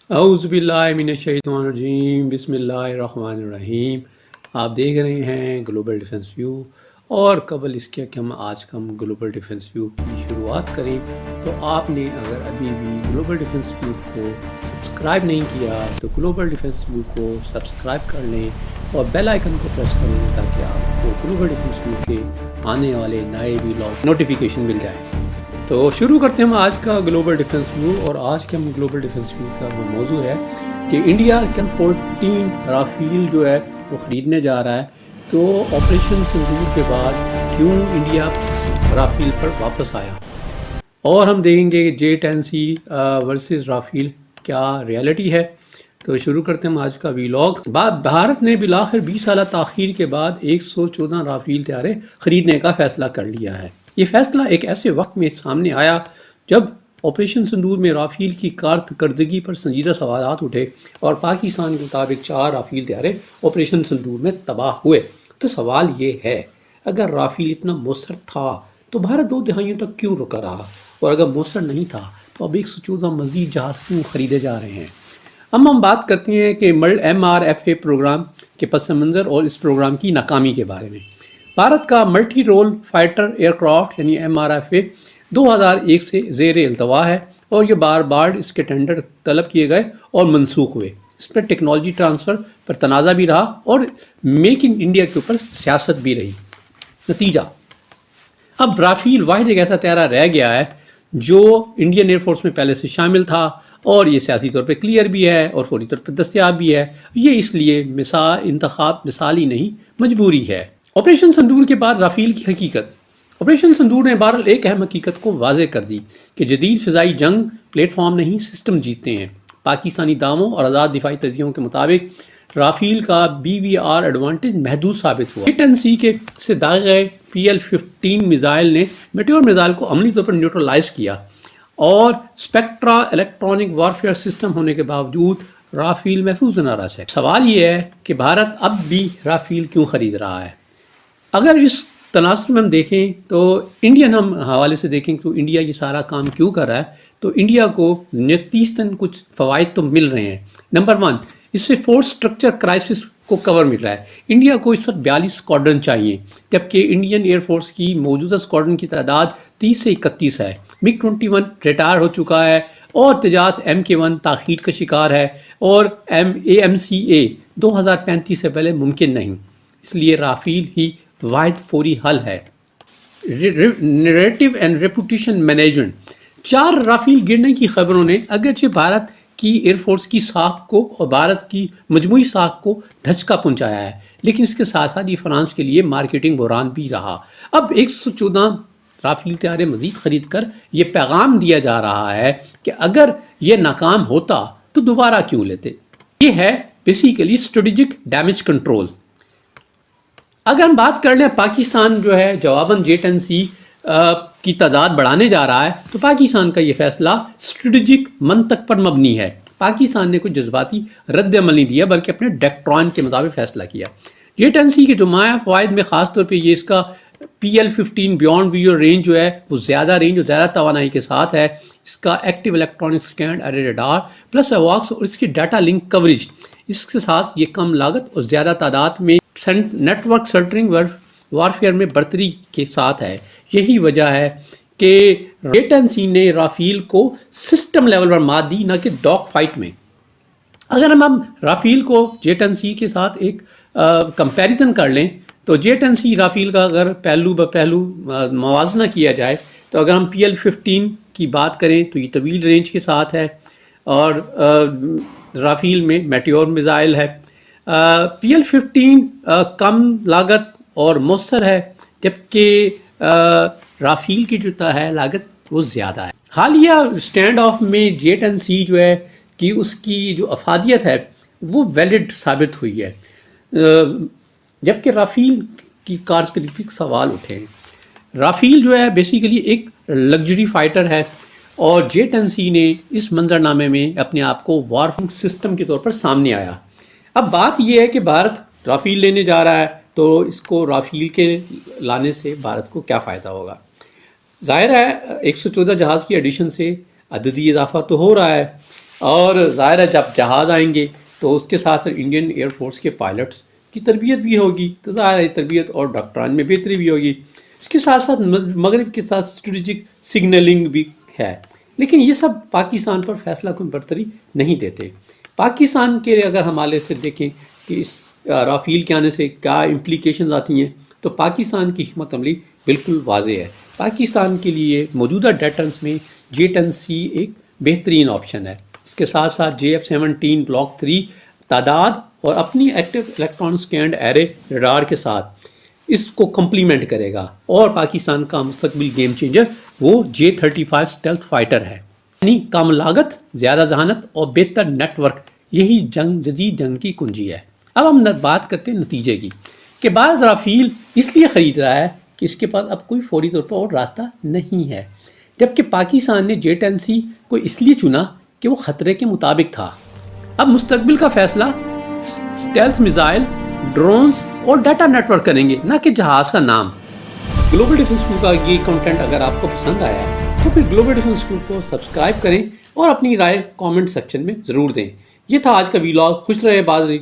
اعوذ باللہ من الشیطان الرجیم، بسم اللہ الرحمن الرحیم۔ آپ دیکھ رہے ہیں گلوبل ڈیفنس ویو، اور قبل اس کے کہ ہم گلوبل ڈیفنس ویو کی شروعات کریں تو آپ نے اگر ابھی بھی گلوبل ڈیفنس ویو کو سبسکرائب نہیں کیا تو گلوبل ڈیفنس ویو کو سبسکرائب کر لیں اور بیل آئیکن کو پریس کر لیں تاکہ آپ کو گلوبل ڈیفنس ویو کے آنے والے نئے ویلاگ نوٹیفیکیشن مل جائے۔ تو شروع کرتے ہیں ہم آج کا گلوبل ڈیفنس ویو، اور آج کے ہم گلوبل ڈیفنس ویو کا وہ موضوع ہے کہ انڈیا کن 14 رافیل جو ہے وہ خریدنے جا رہا ہے۔ تو آپریشن سندور کے بعد کیوں انڈیا رافیل پر واپس آیا، اور ہم دیکھیں گے J-10C ورسز رافیل کیا ریالٹی ہے۔ تو شروع کرتے ہیں ہم آج کا ویلاگ۔ بھارت نے بالآخر 20 سالہ تاخیر کے بعد 114 رافیل طیارے خریدنے کا فیصلہ کر لیا ہے۔ یہ فیصلہ ایک ایسے وقت میں سامنے آیا جب آپریشن سندور میں رافیل کی کارکردگی پر سنجیدہ سوالات اٹھے اور پاکستان کے مطابق 4 رافیل طیارے آپریشن سندور میں تباہ ہوئے۔ تو سوال یہ ہے، اگر رافیل اتنا مؤثر تھا تو بھارت 2 دہائیوں تک کیوں رکا رہا، اور اگر مؤثر نہیں تھا تو اب 114 مزید جہاز کیوں خریدے جا رہے ہیں؟ ہم بات کرتے ہیں کہ MRFA پروگرام کے پس منظر اور اس پروگرام کی ناکامی کے بارے میں۔ بھارت کا multi role fighter aircraft یعنی MRFA 2001 سے زیر التوا ہے، اور یہ بار بار اس کے ٹینڈر طلب کیے گئے اور منسوخ ہوئے۔ اس پر ٹیکنالوجی ٹرانسفر پر تنازع بھی رہا اور میک ان انڈیا کے اوپر سیاست بھی رہی۔ نتیجہ، اب رافیل واحد ایک ایسا طیارہ رہ گیا ہے جو انڈین ایئر فورس میں پہلے سے شامل تھا، اور یہ سیاسی طور پہ کلیئر بھی ہے اور فوری طور پہ دستیاب بھی ہے۔ یہ اس لیے انتخاب مثالی نہیں، مجبوری ہے۔ آپریشن سندور کے بعد رافیل کی حقیقت۔ آپریشن سندور نے بہرحال ایک اہم حقیقت کو واضح کر دی کہ جدید فضائی جنگ پلیٹ فارم نہیں، سسٹم جیتتے ہیں۔ پاکستانی دعووں اور آزاد دفاعی تجزیوں کے مطابق رافیل کا BVR ایڈوانٹیج محدود ثابت ہوا۔ J-10C کے سے داغے گئے PL-15 میزائل نے میٹیور میزائل کو عملی طور پر نیوٹرلائز کیا، اور اسپیکٹرا الیکٹرانک وارفیئر سسٹم ہونے کے باوجود رافیل محفوظ نہ رہ سکے۔ سوال یہ ہے کہ بھارت اب بھی رافیل کیوں خرید رہا ہے؟ اگر اس تناظر میں ہم دیکھیں تو انڈین ہم حوالے سے دیکھیں تو انڈیا یہ سارا کام کیوں کر رہا ہے، تو انڈیا کو نتیجتاً کچھ فوائد تو مل رہے ہیں۔ نمبر 1، اس سے فورس اسٹرکچر کرائسس کو کور مل رہا ہے۔ انڈیا کو اس وقت 42 اسکواڈرن چاہیے، جبکہ انڈین ایئر فورس کی موجودہ اسکواڈرن کی تعداد 30 سے 31 ہے۔ MiG-21 ریٹائر ہو چکا ہے، اور تیجاس MK1 تاخیر کا شکار ہے، اور AMCA 2035 سے پہلے ممکن نہیں۔ اس لیے رافیل ہی واحد فوری حل ہے۔ Narrative and reputation management. 4 Rafale گرنے کی خبروں نے اگرچہ بھارت کی ایئر فورس کی ساکھ کو اور بھارت کی مجموعی ساکھ کو دھچکا پہنچایا ہے، لیکن اس کے ساتھ ساتھ یہ فرانس کے لیے مارکیٹنگ بحران بھی رہا۔ اب 114 رافیل طیارے مزید خرید کر یہ پیغام دیا جا رہا ہے کہ اگر یہ ناکام ہوتا تو دوبارہ کیوں لیتے۔ یہ ہے بیسیکلی اسٹریٹجک ڈیمیج کنٹرول۔ اگر ہم بات کر لیں، پاکستان جو ہے جواباً J-10C کی تعداد بڑھانے جا رہا ہے، تو پاکستان کا یہ فیصلہ اسٹریٹجک منطق پر مبنی ہے۔ پاکستان نے کوئی جذباتی رد عمل نہیں دیا، بلکہ اپنے ڈیکٹرائن کے مطابق فیصلہ کیا۔ J-10C کے جو مایا فوائد میں خاص طور پہ یہ اس کا PL-15 بیونڈ ویو رینج جو ہے وہ زیادہ رینج اور زیادہ توانائی کے ساتھ ہے۔ اس کا ایکٹیو الیکٹرانک اسکینڈ ارے ریڈار پلس ایواکس اور اس کی ڈیٹا لنک کوریج، اس کے ساتھ یہ کم لاگت اور زیادہ تعداد میں نیٹ ورک سرٹرنگ وارفیئر میں برتری کے ساتھ ہے۔ یہی وجہ ہے کہ J-10C نے رافیل کو سسٹم لیول پر مات دی، نہ کہ ڈاگ فائٹ میں۔ اگر ہم رافیل کو J-10C کے ساتھ ایک کمپیریزن کر لیں تو J-10C رافیل کا اگر پہلو بپہلو موازنہ کیا جائے تو اگر ہم PL-15 کی بات کریں تو یہ طویل رینج کے ساتھ ہے، اور رافیل میں میٹیور میزائل ہے۔ PL-15 کم لاگت اور مؤثر ہے، جبکہ رافیل کی جو ہے لاگت وہ زیادہ ہے۔ حالیہ اسٹینڈ آف میں J-10C جو ہے کہ اس کی جو افادیت ہے وہ ویلڈ ثابت ہوئی ہے، جبکہ رافیل کی کارکردگی کے سوال اٹھے ہیں۔ رافیل جو ہے بیسیکلی ایک لگژری فائٹر ہے، اور J-10C نے اس منظرنامے میں اپنے آپ کو وارفنگ سسٹم کے طور پر سامنے آیا۔ اب بات یہ ہے کہ بھارت رافیل لینے جا رہا ہے، تو اس کو رافیل کے لانے سے بھارت کو کیا فائدہ ہوگا؟ ظاہر ہے 114 جہاز کی ایڈیشن سے عددی اضافہ تو ہو رہا ہے، اور ظاہر ہے جب جہاز آئیں گے تو اس کے ساتھ ساتھ انڈین ایئر فورس کے پائلٹس کی تربیت بھی ہوگی، تو ظاہر ہے تربیت اور ڈاکٹران میں بہتری بھی ہوگی۔ اس کے ساتھ ساتھ مغرب کے ساتھ اسٹریٹجک سگنلنگ بھی ہے، لیکن یہ سب پاکستان پر فیصلہ کن برتری نہیں دیتے۔ پاکستان کے اگر ہم حوالے سے دیکھیں کہ اس رافیل کے آنے سے کیا امپلیکیشنز آتی ہیں، تو پاکستان کی حکمت عملی بالکل واضح ہے۔ پاکستان کے لیے موجودہ ڈیٹنس میں J-10C ایک بہترین آپشن ہے۔ اس کے ساتھ ساتھ JF-17 بلاک 3 تعداد اور اپنی active electron second array radar کے ساتھ اس کو کمپلیمنٹ کرے گا، اور پاکستان کا مستقبل گیم چینجر وہ J-35 اسٹیلتھ فائٹر ہے، یعنی کم لاگت، زیادہ ذہانت اور بہتر نیٹ ورک، یہی جدید جنگ کی کنجی ہے۔ اب ہم بات کرتے ہیں نتیجے کی، کہ بھارت رافیل اس لیے خرید رہا ہے کہ اس کے پاس اب کوئی فوری طور پر اور راستہ نہیں ہے، جبکہ پاکستان نے J-10C کو اس لیے چنا کہ وہ خطرے کے مطابق تھا۔ اب مستقبل کا فیصلہ اسٹیلتھ میزائل، ڈرونز اور ڈیٹا نیٹ ورک کریں گے، نہ کہ جہاز کا نام۔ گلوبل ڈیفنس اسکول کا یہ کنٹینٹ اگر آپ کو پسند آیا ہے تو پھر گلوبل ڈیفنس اسکول کو سبسکرائب کریں اور اپنی رائے کامنٹ سیکشن میں ضرور دیں۔ یہ تھا آج کا ویلاگ۔ خوش رہے، باز رہی۔